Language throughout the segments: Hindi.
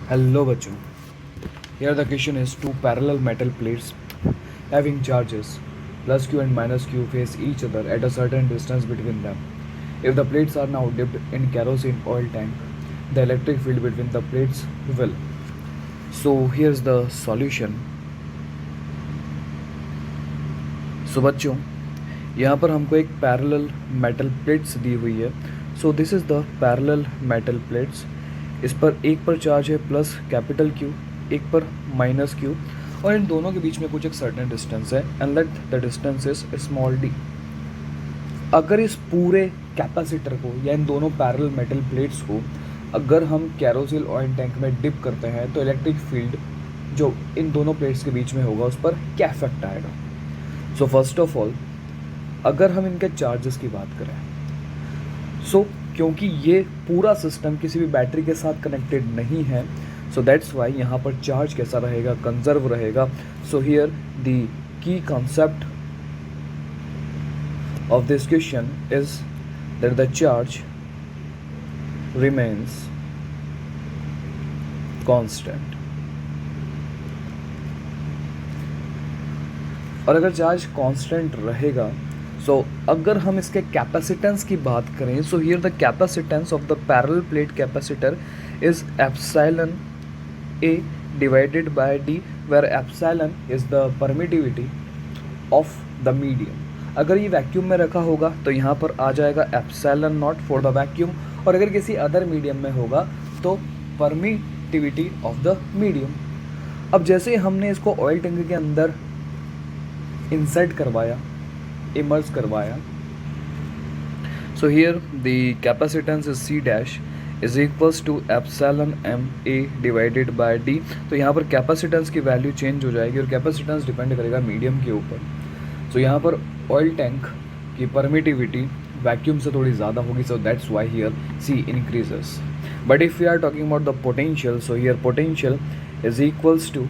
Hello बच्चों. Here the question is two parallel metal plates having charges plus q and minus q face each other at a certain distance between them. If the plates are now dipped in kerosene oil tank, the electric field between the plates will. So here's the solution. So बच्चों यहाँ पर हमको एक पैरेलल मेटल प्लेट्स दी हुई है. So this is the parallel metal plates. इस पर एक पर चार्ज है प्लस कैपिटल क्यू, एक पर माइनस क्यू, और इन दोनों के बीच में कुछ एक सर्टेन डिस्टेंस है and let the distance is small D. अगर इस पूरे कैपेसिटर को या इन दोनों पैरेलल मेटल प्लेट्स को अगर हम कैरोसिल ऑयल टैंक में डिप करते हैं तो इलेक्ट्रिक फील्ड जो इन दोनों प्लेट्स के बीच में होगा उस पर क्या इफेक्ट आएगा. सो फर्स्ट ऑफ ऑल अगर हम इनके चार्जेस की बात करें, सो क्योंकि ये पूरा सिस्टम किसी भी बैटरी के साथ कनेक्टेड नहीं है, सो दैट्स वाई यहाँ पर चार्ज कैसा रहेगा, कंजर्व रहेगा. सो here the key concept of this question is that the charge remains constant. और अगर चार्ज कांस्टेंट रहेगा, सो अगर हम इसके कैपेसिटेंस की बात करें, so here the capacitance of the parallel plate capacitor is epsilon A divided by D, where epsilon is the permittivity of the medium. अगर ये वैक्यूम में रखा होगा तो यहाँ पर आ जाएगा epsilon not for the vacuum, और अगर किसी अदर मीडियम में होगा तो परमिटिविटी ऑफ द मीडियम. अब जैसे हमने इसको ऑयल टैंक के अंदर इंसर्ट करवाया, इमर्ज करवाया, so here the capacitance is C dash is equals to epsilon M A divided by D. तो यहाँ पर कैपेसिटेंस की वैल्यू चेंज हो जाएगी और कैपेसिटेंस डिपेंड करेगा मीडियम के ऊपर. सो यहाँ पर ऑयल टैंक की परमिटिविटी वैक्यूम से थोड़ी ज़्यादा होगी, so that's why here C increases. But if you are talking about the potential, so here potential is equals to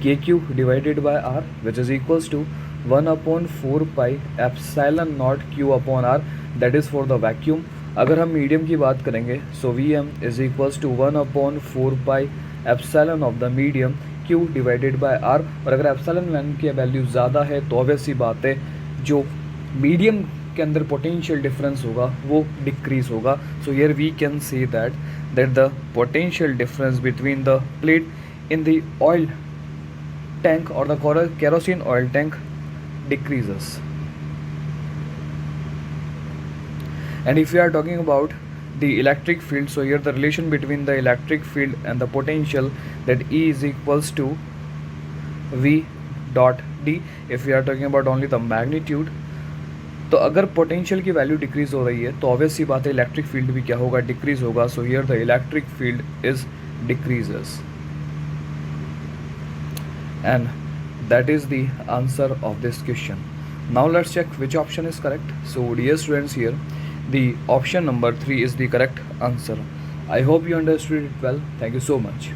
KQ divided by R, which is equals to 1/4 pi epsilon naught Q upon R, that is for the vacuum. अगर हम मीडियम की बात करेंगे, so VM is equals to 1/4 pi epsilon of the medium Q divided by R. और अगर epsilon की वैल्यू ज़्यादा है तो ऑब्वियस सी बात है जो मीडियम के अंदर पोटेंशियल डिफरेंस होगा वो डिक्रीज होगा. So here we can see that the potential difference between the plate in the oil tank or the kerosene oil tank decreases. And if we are talking about the electric field, so here the relation between the electric field and the potential, that E is equals to V dot D. if we are talking about only the magnitude, तो अगर पोटेंशियल की वैल्यू डिक्रीज हो रही है तो ऑब्वियस सी बात है इलेक्ट्रिक फील्ड भी क्या होगा, डिक्रीज होगा. So here the electric field is decreases. And that is the answer of this question. Now let's check which option is correct. So dear students, here the option number 3 is the correct answer. I hope you understood it well. Thank you so much.